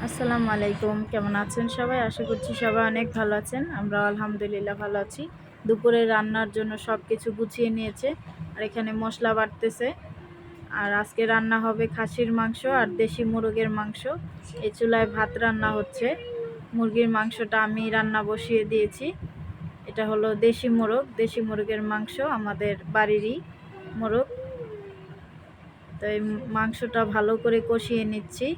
আসসালামু আলাইকুম। কেমন আছেন সবাই? আশা করছি সবাই অনেক ভালো আছেন। আমরাও আলহামদুলিল্লাহ ভালো আছি। দুপুরে রান্নার জন্য সবকিছু গুছিয়ে নিয়েছে। আর এখানে মসলা বাটতেছে। আর আজকে রান্না হবে খাসির মাংস আর দেশি মুরগের মাংস। এই চুলায় ভাত রান্না হচ্ছে। মুরগির মাংসটা আমি রান্না বসিয়ে দিয়েছি। এটা হলো দেশি মোরগ। দেশি মুরগের মাংস আমাদের বাড়িরই মোরগ। তো এই মাংসটা ভালো করে কষিয়ে নিচ্ছি।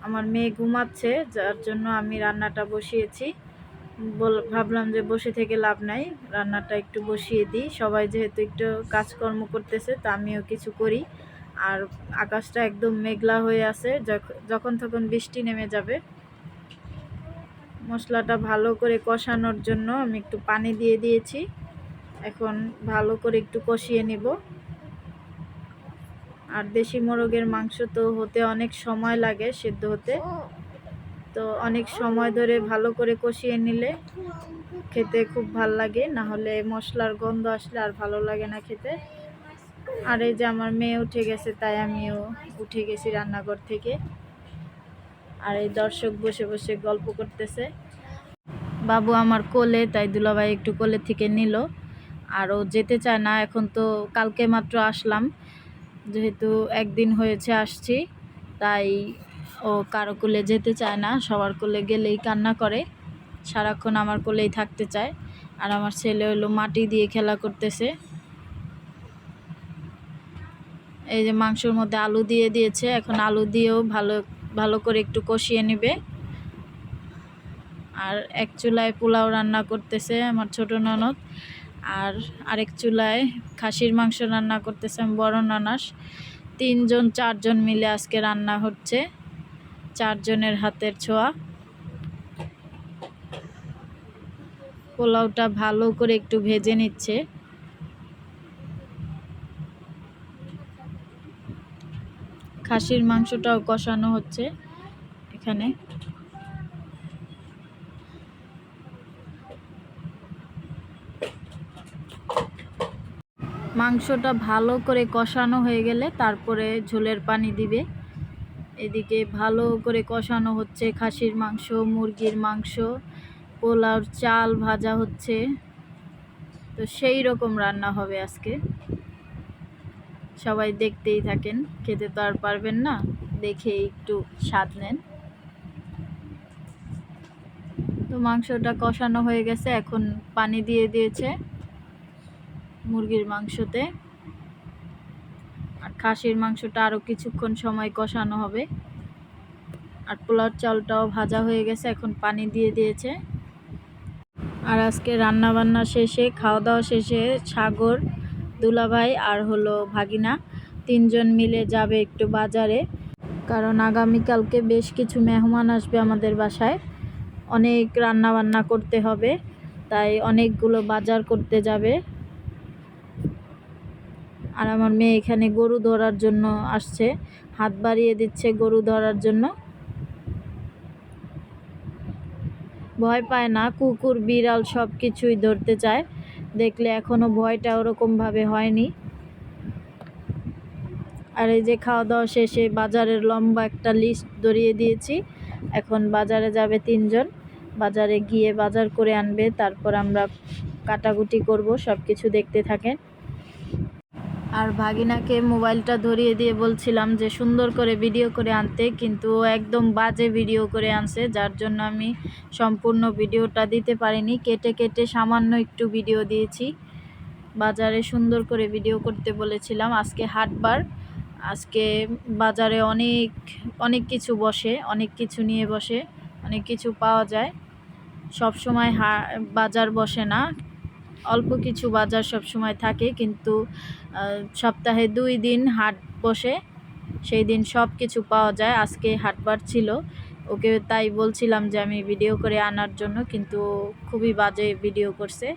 আমার মেয়ে ঘুমাচ্ছে, যার জন্য আমি রান্নাটা বসিয়েছি। ভাবলাম যে বসে থেকে লাভ নাই, রান্নাটা একটু বসিয়ে দিই। সবাই যেহেতু একটু কাজকর্ম করতেছে, তা আমিও কিছু করি। আর আকাশটা একদম মেঘলা হয়ে আছে, যখন তখন বৃষ্টি নেমে যাবে। মশলাটা ভালো করে কষানোর জন্য আমি একটু পানি দিয়ে দিয়েছি। এখন ভালো করে একটু কষিয়ে নিব। আর দেশি মোরগের মাংস তো হতে অনেক সময় লাগে, সেদ্ধ হতে। তো অনেক সময় ধরে ভালো করে কষিয়ে নিলে খেতে খুব ভাল লাগে, না হলে মশলার গন্ধ আসলে আর ভালো লাগে না খেতে। আর এই যে আমার মেয়ে উঠে গেছে, তাই আমিও উঠে গেছি রান্নাঘর থেকে। আর এই দর্শক বসে বসে গল্প করতেছে। বাবু আমার কোলে, তাই দুলাভাই একটু কোলে থেকে নিল। আর ও যেতে চায় না। এখন তো কালকে মাত্র আসলাম, যেহেতু একদিন হয়েছে আসছি, তাই ও কারো কোলে যেতে চায় না। সবার কোলে গেলেই কান্না করে, সারাক্ষণ আমার কোলেই থাকতে চায়। আর আমার ছেলে হলো মাটি দিয়ে খেলা করতেছে। এই যে মাংসের মধ্যে আলু দিয়ে দিয়েছে, এখন আলু দিয়েও ভালো ভালো করে একটু কষিয়ে নেবে। আর এক চুলায় পোলাও রান্না করতেছে আমার ছোট ননদ, আর আরেক চুলায় খাসির মাংস রান্না করতেছে আমার বড় ননাস। 3-4জন মিলে আজকে রান্না হচ্ছে, 4জনের হাতের ছোঁয়া। পোলাওটা ভালো করে একটু ভেজে নিচ্ছে। খাসির মাংসটাও কষানো হচ্ছে এখানে। মাংসটা ভালো করে কষানো হয়ে গেলে তারপরে ঝোলের পানি দিবে। এদিকে ভালো করে কষানো হচ্ছে খাসির মাংস, মুরগির মাংস, পোলাওর চাল ভাজা হচ্ছে। তো সেই রকম রান্না হবে আজকে। সবাই দেখতেই থাকেন, খেতে তো আর পারবেন না, দেখে একটু স্বাদ নেন। তো মাংসটা কষানো হয়ে গেছে, এখন পানি দিয়ে দিয়েছে মুরগির মাংসতে। আর খাসির মাংসটা আরও কিছুক্ষণ সময় কষানো হবে। আর পোলাওর চালটাও ভাজা হয়ে গেছে, এখন পানি দিয়ে দিয়েছে। আর আজকে রান্না বান্না শেষে, খাওয়া দাওয়া শেষে সাগর, দুলাভাই আর হলো ভাগিনা 3জন মিলে যাবে একটু বাজারে। কারণ আগামীকালকে বেশ কিছু মেহমান আসবে আমাদের বাসায়, অনেক রান্না বান্না করতে হবে, তাই অনেকগুলো বাজার করতে যাবে। আর আমার মেয়ে এখানে গরু ধরার জন্য আসছে, হাত বাড়িয়ে দিচ্ছে গরু ধরার জন্য। ভয় পায় না, কুকুর বিড়াল সব কিছুই ধরতে চায়, দেখলে এখনও ভয়টা ওরকমভাবে হয়নি। আর এই যে খাওয়া দাওয়া শেষে বাজারের লম্বা একটা লিস্ট ধরিয়ে দিয়েছি। এখন বাজারে যাবে 3জন, বাজারে গিয়ে বাজার করে আনবে, তারপর আমরা কাটাকুটি করব। সব কিছু দেখতে থাকেন। আর ভাগিনাকে মোবাইলটা ধরিয়ে দিয়ে বলছিলাম যে সুন্দর করে ভিডিও করে আনতে, কিন্তু ও একদম বাজে ভিডিও করে আনছে, যার জন্য আমি সম্পূর্ণ ভিডিওটা দিতে পারিনি। কেটে কেটে সামান্য একটু ভিডিও দিয়েছি। বাজারে সুন্দর করে ভিডিও করতে বলেছিলাম। আজকে হাটবার, আজকে বাজারে অনেক অনেক কিছু বসে, অনেক কিছু নিয়ে বসে, অনেক কিছু পাওয়া যায়। সব সময় বাজার বসে না, অল্প কিছু বাজার সব সময় থাকে, কিন্তু সপ্তাহে 2 দিন হাট বসে, সেই দিন সব কিছু পাওয়া যায়। আজকে হাটবার ছিল, ওকে তাই বলছিলাম যে আমি ভিডিও করে আনার জন্য, কিন্তু খুবই বাজে ভিডিও করছে।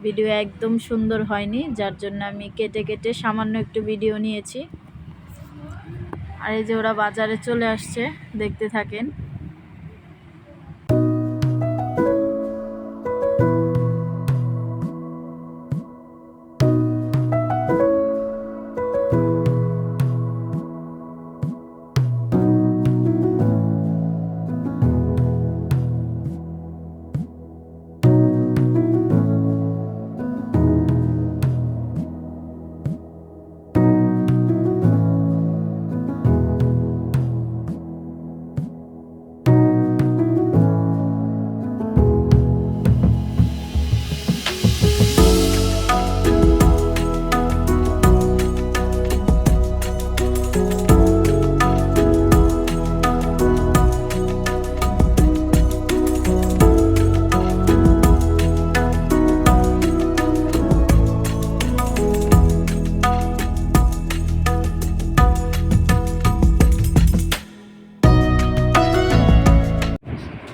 ভিডিও একদম সুন্দর হয়নি, যার জন্য আমি কেটে কেটে সামান্য একটু ভিডিও নিয়েছি। আর এই যে ওরা বাজারে চলে আসছে, দেখতে থাকেন।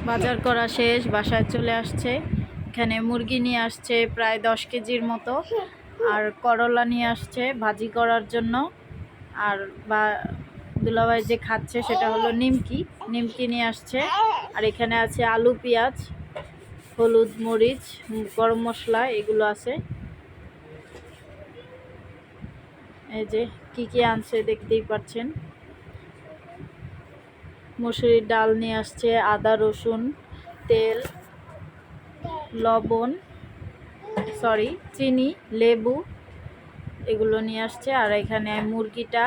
বাজার করা শেষ, বাসায় চলে আসছে। এখানে মুরগি নিয়ে আসছে প্রায় 10 কেজির মতো, আর করলা নিয়ে আসছে ভাজি করার জন্য। আর বা দুলাভাই যে খাচ্ছে সেটা হলো নিমকি, নিমকি নিয়ে আসছে। আর এখানে আছে আলু, পেঁয়াজ, হলুদ, মরিচ, গরম মশলা, এগুলো আছে। এই যে কি আনছে দেখতেই পাচ্ছেন। মসুরির ডাল নিয়ে আসছে, আদা, রসুন, তেল, লবণ, চিনি, লেবু, এগুলো নিয়ে আসছে। আর এখানে মুরগিটা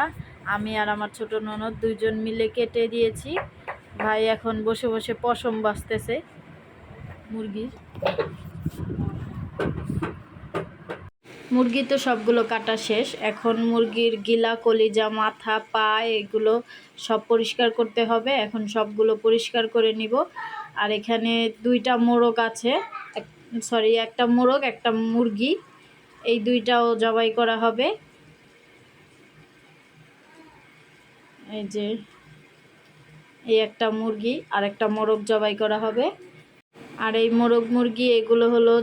আমি আর আমার ছোট ননদ দুইজন মিলে কেটে দিয়েছি। ভাই এখন বসে বসে পশম বাছতেছে মুরগি তো সবগুলো কাটা শেষ। এখন মুরগির গিলা, কলিজা, মাথা, পা এগুলো সব পরিষ্কার করতে হবে। এখন সবগুলো পরিষ্কার করে নিব। আর এখানে দুইটা মোরগ আছে, একটা মোরগ, একটা মুরগি, এই দুইটাও জবাই করা হবে। এই যে এই একটা মুরগি আর একটা মোরগ জবাই করা হবে। আর এই মোরগ মুরগি এগুলো হলো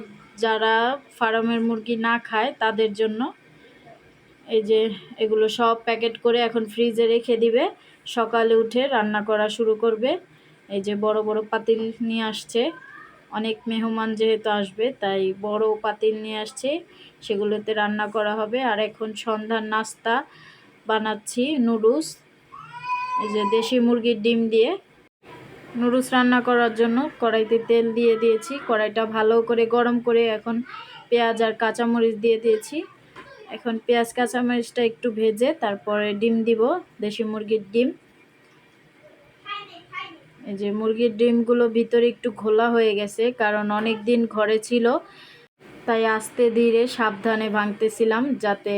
যারা ফার্মের মুরগি না খায় তাদের জন্য। এই যে এগুলো সব প্যাকেট করে এখন ফ্রিজে রেখে দিবে, সকালে উঠে রান্না করা শুরু করবে। এই যে বড় বড় পাতিল নিয়ে আসছে, অনেক মেহমান যেহেতু আসবে তাই বড় পাতিল নিয়ে আসছে, সেগুলোতে রান্না করা হবে। আর এখন সন্ধ্যার নাস্তা বানাচ্ছি নুডলস, এই যে দেশি মুরগির ডিম দিয়ে নুডলস রান্না করার জন্য কড়াইতে তেল দিয়ে দিয়েছি। কড়াইটা ভালো করে গরম করে এখন পেঁয়াজ আর কাঁচামরিচ দিয়ে দিয়েছি। এখন পেঁয়াজ কাঁচামরিচটা একটু ভেজে তারপরে ডিম দিব, দেশি মুরগির ডিম। এই যে মুরগির ডিমগুলো ভিতরে একটু ঘোলা হয়ে গেছে, কারণ অনেক দিন ঘরে ছিল, তাই আস্তে ধীরে সাবধানে ভাঙতেছিলাম যাতে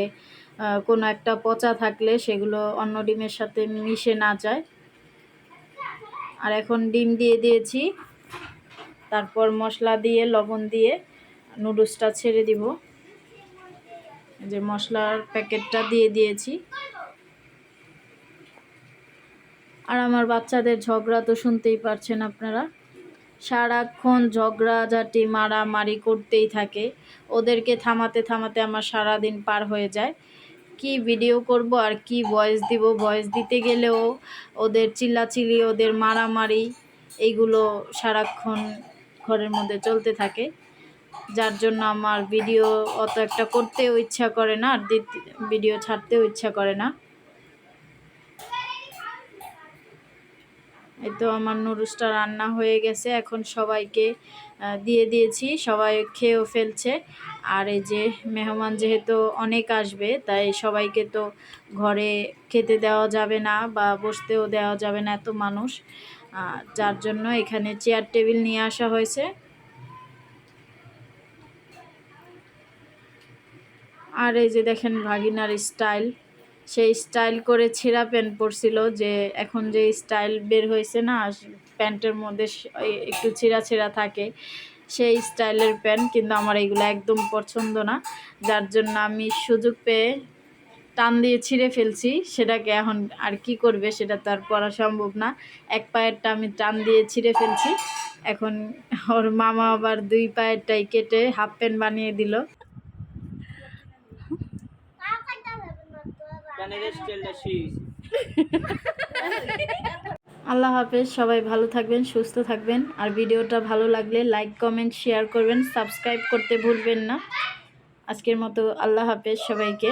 কোনো একটা পচা থাকলে সেগুলো অন্য ডিমের সাথে মিশে না যায়। আর এখন ডিম দিয়ে দিয়েছি, তারপর মশলা দিয়ে লবণ দিয়ে নুডলসটা ছেড়ে দিব। যে মশলার প্যাকেটটা দিয়ে দিয়েছি। আর আমার বাচ্চাদের ঝগড়া তো শুনতেই পারছেন আপনারা, সারাক্ষণ ঝগড়াঝাটি মারামারি করতেই থাকে। ওদেরকে থামাতে থামাতে আমার সারা দিন পার হয়ে যায়। কি ভিডিও করব আর কি ভয়েস দিব, ভয়েস দিতে গেলেও ওদের চিল্লাচিল্লি, ওদের মারামারি, এইগুলো সারাক্ষণ ঘরের মধ্যে চলতে থাকে, যার জন্য আমার ভিডিও অত একটা করতেও ইচ্ছা করে না, আর ভিডিও ছাড়তেও ইচ্ছা করে না। এই তো আমার নুডলসটা রান্না হয়ে গেছে, এখন সবাইকে দিয়ে দিয়েছি, সবাই খেয়েও ফেলছে। আর এই যে মেহমান যেহেতু অনেক আসবে তাই সবাইকে তো ঘরে খেতে দেওয়া যাবে না বা বসতেও দেওয়া যাবে না, এত মানুষ, যার জন্য এখানে চেয়ার টেবিল নিয়ে আসা হয়েছে। আর এই যে দেখেন ভাগিনার স্টাইল, সেই স্টাইল করে ছেঁড়া প্যান্ট পরছিল, যে এখন যে স্টাইল বের হয়েছে না প্যান্টের মধ্যে একটু ছেঁড়া ছেঁড়া থাকে, সেই স্টাইলের প্যান্ট, কিন্তু আমার এগুলো একদম পছন্দ না, যার জন্য আমি সুযোগ পেয়ে টান দিয়ে ছিঁড়ে ফেলছি। সেটাকে এখন আর কি করবে, সেটা তো আর পরা সম্ভব না। এক পায়েরটা আমি টান দিয়ে ছিঁড়ে ফেলছি, এখন ওর মামা আবার দুই পায়েরটাই কেটে হাফ প্যান্ট বানিয়ে দিল। আল্লাহ হাফেজ, সবাই ভালো থাকবেন, সুস্থ থাকবেন। আর ভিডিওটা ভালো লাগলে লাইক, কমেন্ট, শেয়ার করবেন, সাবস্ক্রাইব করতে ভুলবেন না। আজকের মতো আল্লাহ হাফেজ সবাইকে।